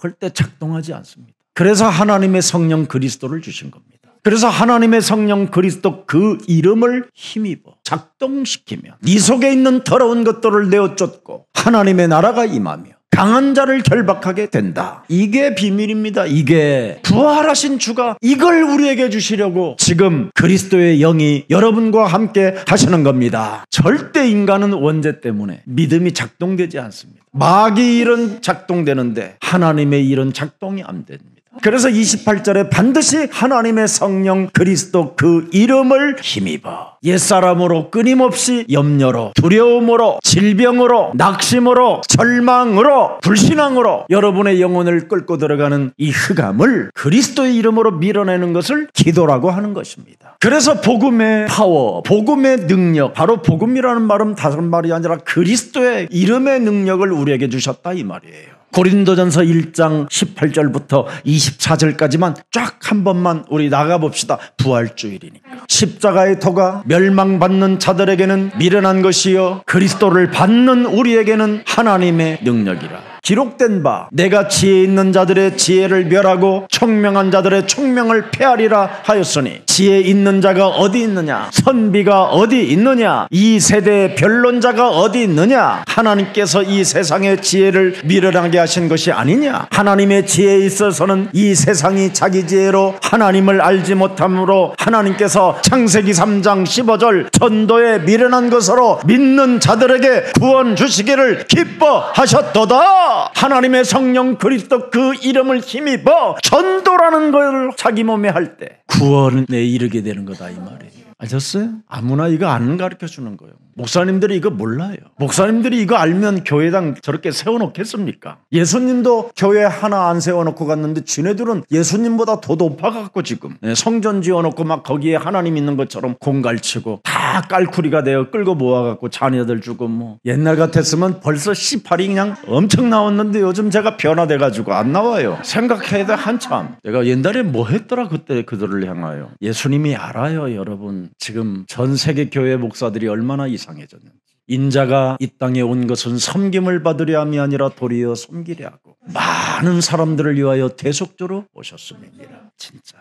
절대 작동하지 않습니다. 그래서 하나님의 성령 그리스도를 주신 겁니다. 그래서 하나님의 성령 그리스도 그 이름을 힘입어 작동시키며 네 속에 있는 더러운 것들을 내어쫓고 하나님의 나라가 임하며 강한 자를 결박하게 된다. 이게 비밀입니다. 이게 부활하신 주가 이걸 우리에게 주시려고 지금 그리스도의 영이 여러분과 함께 하시는 겁니다. 절대 인간은 원죄 때문에 믿음이 작동되지 않습니다. 마귀 일은 작동되는데 하나님의 일은 작동이 안 됩니다. 그래서 28절에 반드시 하나님의 성령 그리스도 그 이름을 힘입어 옛사람으로 끊임없이 염려로 두려움으로 질병으로 낙심으로 절망으로 불신앙으로 여러분의 영혼을 끌고 들어가는 이 흑암을 그리스도의 이름으로 밀어내는 것을 기도라고 하는 것입니다. 그래서 복음의 파워, 복음의 능력, 바로 복음이라는 말은 다른 말이 아니라 그리스도의 이름의 능력을 우리에게 주셨다 이 말이에요. 고린도전서 1장 18절부터 24절까지만 쫙 한 번만 우리 나가봅시다. 부활주일이니까. 십자가의 토가 멸망받는 자들에게는 미련한 것이요 그리스도를 받는 우리에게는 하나님의 능력이라. 기록된 바 내가 지혜 있는 자들의 지혜를 멸하고 총명한 자들의 총명을 폐하리라 하였으니 지혜 있는 자가 어디 있느냐, 선비가 어디 있느냐, 이 세대의 변론자가 어디 있느냐. 하나님께서 이 세상의 지혜를 미련하게 하신 것이 아니냐. 하나님의 지혜에 있어서는 이 세상이 자기 지혜로 하나님을 알지 못함으로 하나님께서 창세기 3장 15절 전도에 미련한 것으로 믿는 자들에게 구원 주시기를 기뻐하셨도다. 하나님의 성령 그리스도 그 이름을 힘입어 전도라는 걸 자기 몸에 할 때 구원에 이르게 되는 거다 이 말이에요. 아셨어요? 아무나 이거 안 가르쳐 주는 거예요. 목사님들이 이거 몰라요. 목사님들이 이거 알면 교회당 저렇게 세워놓겠습니까? 예수님도 교회 하나 안 세워놓고 갔는데 지네들은 예수님보다 더 높아갖고 지금 성전 지어놓고 막 거기에 하나님 있는 것처럼 공갈치고 다 깔쿠리가 되어 끌고 모아갖고 자녀들 주고 뭐 옛날 같았으면 벌써 C8이 그냥 엄청 나왔는데 요즘 제가 변화돼가지고 안 나와요. 생각해야 돼 한참. 내가 옛날에 뭐 했더라 그때 그들을 향하여. 예수님이 알아요 여러분. 지금 전 세계 교회 목사들이 얼마나 이상해졌는지. 인자가 이 땅에 온 것은 섬김을 받으려 함이 아니라 도리어 섬기려 하고 많은 사람들을 위하여 대속조로 오셨음이니라. 진짜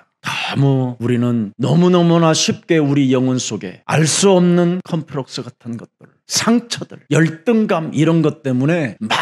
너무 우리는 너무너무나 쉽게 우리 영혼 속에 알 수 없는 컴플렉스 같은 것들, 상처들, 열등감 이런 것 때문에 막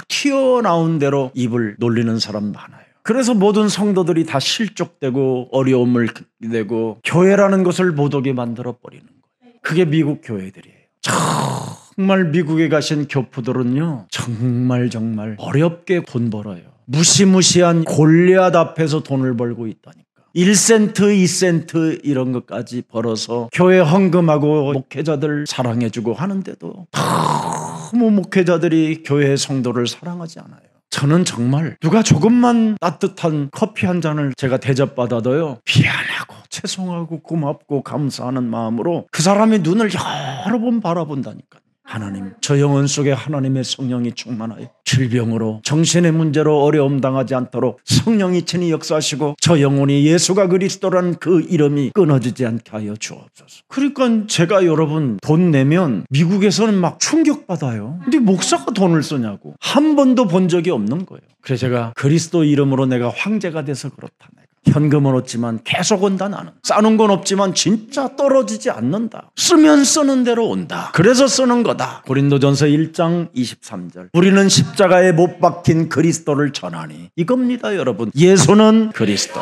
튀어나온 대로 입을 놀리는 사람 많아요. 그래서 모든 성도들이 다 실족되고 어려움을 겪게 되고 교회라는 것을 못 오게 만들어 버리는 거예요. 그게 미국 교회들이에요. 정말 미국에 가신 교포들은요 정말 어렵게 돈 벌어요. 무시무시한 골리앗 앞에서 돈을 벌고 있다니까. 1센트 2센트 이런 것까지 벌어서 교회 헌금하고 목회자들 사랑해주고 하는데도 너무 목회자들이 교회 성도를 사랑하지 않아요. 저는 정말 누가 조금만 따뜻한 커피 한 잔을 제가 대접받아도요, 미안하고 죄송하고 고맙고 감사하는 마음으로 그 사람의 눈을 여러 번 바라본다니까요. 하나님, 저 영혼 속에 하나님의 성령이 충만하여 질병으로 정신의 문제로 어려움 당하지 않도록 성령이 친히 역사하시고 저 영혼이 예수가 그리스도라는 그 이름이 끊어지지 않게 하여 주옵소서. 그러니까 제가 여러분 돈 내면 미국에서는 막 충격받아요. 근데 목사가 돈을 쓰냐고. 한 번도 본 적이 없는 거예요. 그래서 제가 그리스도 이름으로 내가 황제가 돼서 그렇다. 현금은 없지만 계속 온다. 나는 싸는 건 없지만 진짜 떨어지지 않는다. 쓰면 쓰는 대로 온다. 그래서 쓰는 거다. 고린도전서 1장 23절, 우리는 십자가에 못 박힌 그리스도를 전하니, 이겁니다 여러분. 예수는 그리스도.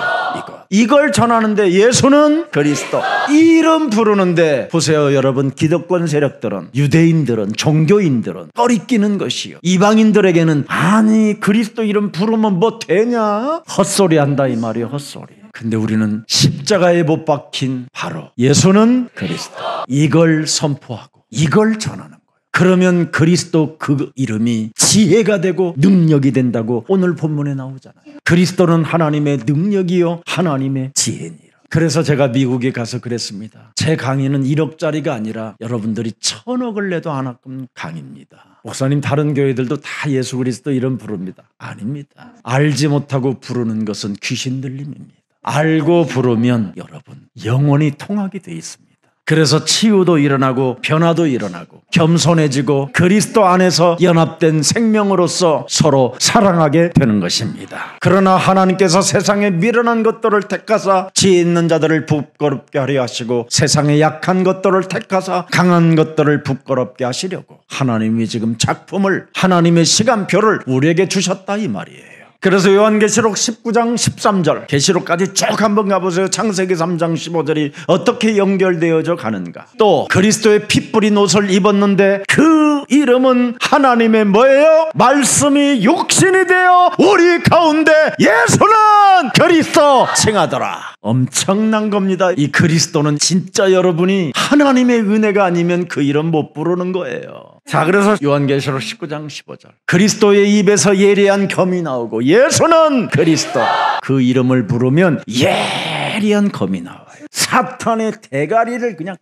이걸 전하는데 예수는 그리스도 이 이름 부르는데, 보세요 여러분, 기득권 세력들은, 유대인들은, 종교인들은 꺼리끼는 것이요, 이방인들에게는 아니 그리스도 이름 부르면 뭐 되냐, 헛소리 한다 이 말이에요. 헛소리. 근데 우리는 십자가에 못 박힌 바로 예수는 그리스도, 이걸 선포하고 이걸 전하는 거예요. 그러면 그리스도 그 이름이 지혜가 되고 능력이 된다고 오늘 본문에 나오잖아요. 그리스도는 하나님의 능력이요 하나님의 지혜니라. 그래서 제가 미국에 가서 그랬습니다. 제 강의는 1억짜리가 아니라 여러분들이 1000억을 내도 안 아깝는 강의입니다. 목사님, 다른 교회들도 다 예수 그리스도 이름 부릅니다. 아닙니다. 알지 못하고 부르는 것은 귀신 들림입니다. 알고 부르면 여러분 영원히 통하게 돼 있습니다. 그래서 치유도 일어나고 변화도 일어나고 겸손해지고 그리스도 안에서 연합된 생명으로서 서로 사랑하게 되는 것입니다. 그러나 하나님께서 세상에 미련한 것들을 택하사 지혜 있는 자들을 부끄럽게 하려 하시고 세상에 약한 것들을 택하사 강한 것들을 부끄럽게 하시려고 하나님이 지금 작품을, 하나님의 시간표를 우리에게 주셨다 이 말이에요. 그래서 요한계시록 19장 13절, 계시록까지 쭉 한번 가보세요. 창세기 3장 15절이 어떻게 연결되어져 가는가. 또 그리스도의 피 뿌린 옷을 입었는데 그 이름은 하나님의 뭐예요? 말씀이 육신이 되어 우리 가운데 예수는 그리스도 칭하더라. 엄청난 겁니다. 이 그리스도는 진짜 여러분이 하나님의 은혜가 아니면 그 이름 못 부르는 거예요. 자, 그래서 요한계시록 19장 15절, 그리스도의 입에서 예리한 검이 나오고 예수는 그리스도, 그 이름을 부르면 예리한 검이 나와요. 사탄의 대가리를 그냥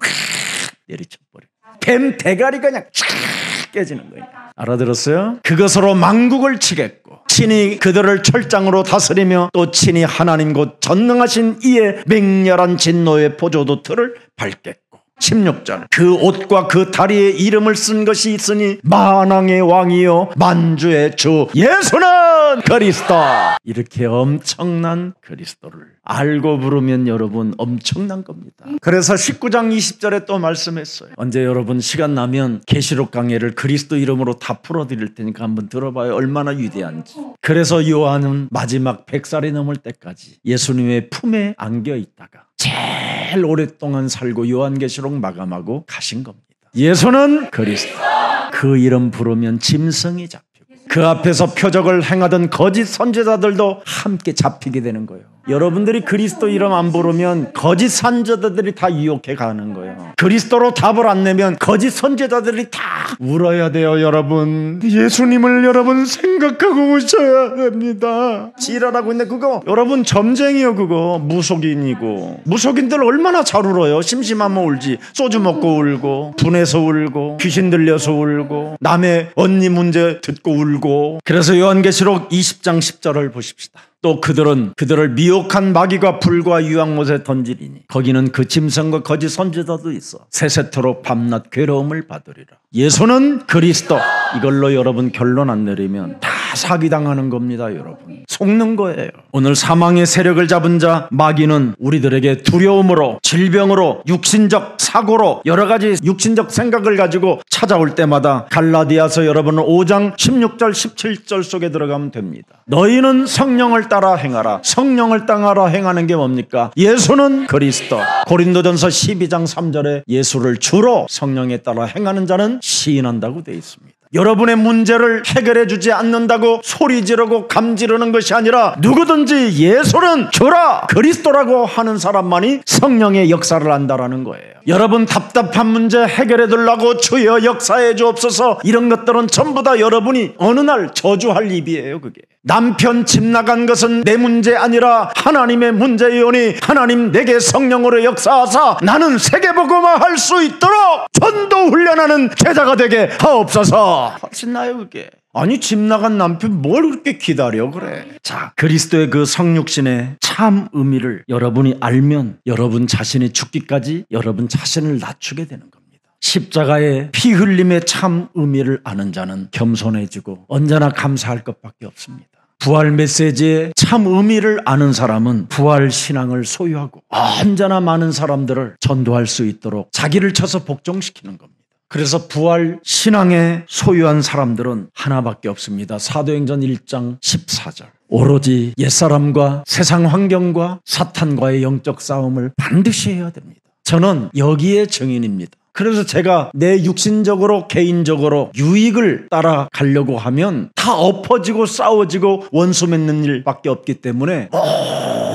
내리쳐버려요. 뱀 대가리가 그냥 깨지는 거예요. 알아들었어요? 그것으로 만국을 치겠고 친히 그들을 철장으로 다스리며 또 친히 하나님 곧 전능하신 이의 맹렬한 진노의 보조도틀을 밟겠고, 16절, 그 옷과 그 다리에 이름을 쓴 것이 있으니 만왕의 왕이요 만주의 주 예수는 그리스도. 이렇게 엄청난 그리스도를 알고 부르면 여러분 엄청난 겁니다. 그래서 19장 20절에 또 말씀했어요. 언제 여러분 시간 나면 계시록 강해를 그리스도 이름으로 다 풀어드릴 테니까 한번 들어봐요. 얼마나 위대한지. 그래서 요한은 마지막 100살이 넘을 때까지 예수님의 품에 안겨 있다가 제일 오랫동안 살고 요한계시록 마감하고 가신 겁니다. 예수는 그리스도. 그 이름 부르면 짐승이 잡히고 그 앞에서 표적을 행하던 거짓 선지자들도 함께 잡히게 되는 거예요. 여러분들이 그리스도 이름 안 부르면 거짓 선지자들이 다 유혹해 가는 거예요. 그리스도로 답을 안 내면 거짓 선지자들이 다 울어야 돼요. 여러분, 예수님을 여러분 생각하고 오셔야 됩니다. 지랄하고 있는데 그거 여러분 점쟁이요. 그거 무속인이고, 무속인들 얼마나 잘 울어요. 심심하면 울지. 소주 먹고 울고, 분해서 울고, 귀신 들려서 울고, 남의 언니 문제 듣고 울고. 그래서 요한계시록 20장 10절을 보십시다. 또 그들을 미혹한 마귀가 불과 유황못에 던지리니 거기는 그 짐승과 거짓 선지자도 있어 세세토록 밤낮 괴로움을 받으리라. 예수는 그리스도. 이걸로 여러분 결론 안 내리면 다 사기당하는 겁니다. 여러분 속는 거예요. 오늘 사망의 세력을 잡은 자 마귀는 우리들에게 두려움으로, 질병으로, 육신적 사고로 여러 가지 육신적 생각을 가지고 찾아올 때마다 갈라디아서 여러분 5장 16절 17절 속에 들어가면 됩니다. 너희는 성령을 따라 행하라. 성령을 따라 행하는 게 뭡니까? 예수는 그리스도. 고린도전서 12장 3절에 예수를 주로 성령에 따라 행하는 자는 시인한다고 되어 있습니다. 여러분의 문제를 해결해 주지 않는다고 소리 지르고 감지르는 것이 아니라 누구든지 예수는 주라 그리스도라고 하는 사람만이 성령의 역사를 한다라는 거예요. 여러분 답답한 문제 해결해 달라고 주여 역사해 주옵소서, 이런 것들은 전부 다 여러분이 어느 날 저주할 입이에요. 그게 남편 집 나간 것은 내 문제 아니라 하나님의 문제이오니 하나님 내게 성령으로 역사하사 나는 세계복음화 할 수 있도록 전도 훈련하는 제자가 되게 하옵소서. 신나요 그게. 아니 집 나간 남편 뭘 그렇게 기다려 그래. 자, 그리스도의 그 성육신의 참 의미를 여러분이 알면 여러분 자신이 죽기까지 여러분 자신을 낮추게 되는 겁니다. 십자가의 피 흘림의 참 의미를 아는 자는 겸손해지고 언제나 감사할 것밖에 없습니다. 부활 메시지의 참 의미를 아는 사람은 부활 신앙을 소유하고 언제나 많은 사람들을 전도할 수 있도록 자기를 쳐서 복종시키는 겁니다. 그래서 부활 신앙에 소유한 사람들은 하나밖에 없습니다. 사도행전 1장 14절. 오로지 옛사람과 세상 환경과 사탄과의 영적 싸움을 반드시 해야 됩니다. 저는 여기에 증인입니다. 그래서 제가 내 육신적으로 개인적으로 유익을 따라가려고 하면 다 엎어지고 싸워지고 원수 맺는 일밖에 없기 때문에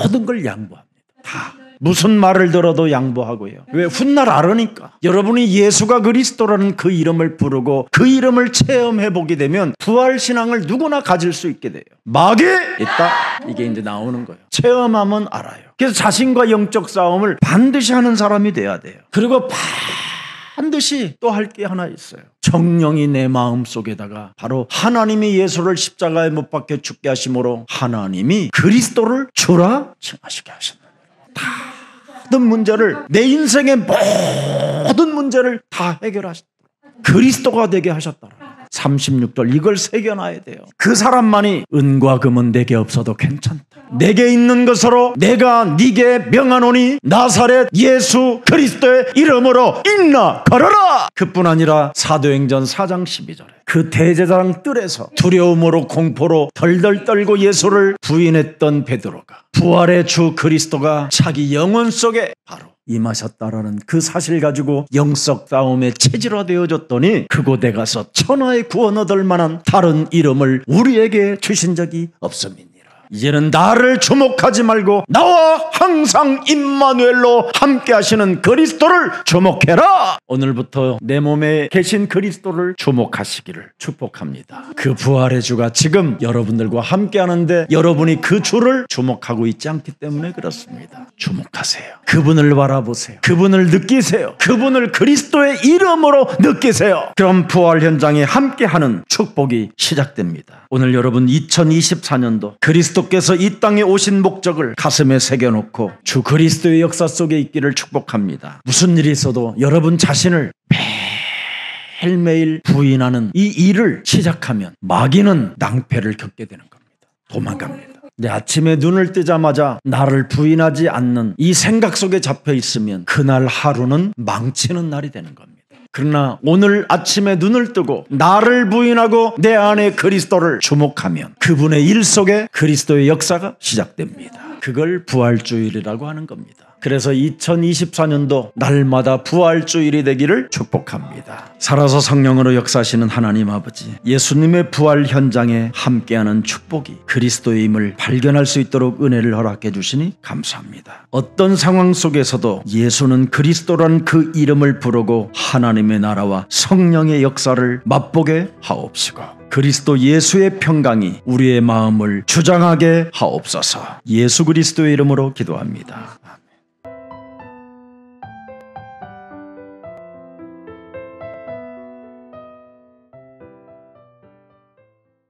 모든 걸 양보합니다. 다. 무슨 말을 들어도 양보하고요. 왜? 훗날 알으니까. 여러분이 예수가 그리스도라는 그 이름을 부르고 그 이름을 체험해보게 되면 부활신앙을 누구나 가질 수 있게 돼요. 막이 있다, 이게 이제 나오는 거예요. 체험하면 알아요. 그래서 자신과 영적 싸움을 반드시 하는 사람이 돼야 돼요. 그리고 반드시 또 할 게 하나 있어요. 정령이 내 마음속에다가 바로 하나님이 예수를 십자가에 못 박혀 죽게 하심으로 하나님이 그리스도를 주라 칭하시게 하신다. 모든 문제를, 내 인생의 모든 문제를 다 해결하셨다. 그리스도가 되게 하셨다. 36절 이걸 새겨놔야 돼요. 그 사람만이 은과 금은 내게 없어도 괜찮다. 내게 있는 것으로 내가 네게 명하노니 나사렛 예수 그리스도의 이름으로 일어나 걸어라. 그뿐 아니라 사도행전 4장 12절에 그 대제사장 뜰에서 두려움으로 공포로 덜덜 떨고 예수를 부인했던 베드로가 부활의 주 그리스도가 자기 영혼 속에 바로 임하셨다라는 그 사실 가지고 영적 싸움에 체질화되어졌더니 그곳에 가서 천하의 구원 얻을 만한 다른 이름을 우리에게 주신 적이 없습니다. 이제는 나를 주목하지 말고 나와 항상 임마누엘로 함께 하시는 그리스도를 주목해라. 오늘부터 내 몸에 계신 그리스도를 주목하시기를 축복합니다. 그 부활의 주가 지금 여러분들과 함께 하는데 여러분이 그 주를 주목하고 있지 않기 때문에 그렇습니다. 주목하세요. 그분을 바라보세요. 그분을 느끼세요. 그분을 그리스도의 이름으로 느끼세요. 그럼 부활 현장에 함께하는 축복이 시작됩니다. 오늘 여러분 2024년도 그리스도께서 이 땅에 오신 목적을 가슴에 새겨놓고 주 그리스도의 역사 속에 있기를 축복합니다. 무슨 일이 있어도 여러분 자신을 매일매일 부인하는 이 일을 시작하면 마귀는 낭패를 겪게 되는 겁니다. 도망갑니다. 내 아침에 눈을 뜨자마자 나를 부인하지 않는 이 생각 속에 잡혀 있으면 그날 하루는 망치는 날이 되는 겁니다. 그러나 오늘 아침에 눈을 뜨고 나를 부인하고 내 안에 그리스도를 주목하면 그분의 일 속에 그리스도의 역사가 시작됩니다. 그걸 부활주일이라고 하는 겁니다. 그래서 2024년도 날마다 부활주일이 되기를 축복합니다. 살아서 성령으로 역사하시는 하나님 아버지, 예수님의 부활 현장에 함께하는 축복이 그리스도의 힘을 발견할 수 있도록 은혜를 허락해 주시니 감사합니다. 어떤 상황 속에서도 예수는 그리스도란 그 이름을 부르고 하나님의 나라와 성령의 역사를 맛보게 하옵시고 그리스도 예수의 평강이 우리의 마음을 주장하게 하옵소서. 예수 그리스도의 이름으로 기도합니다.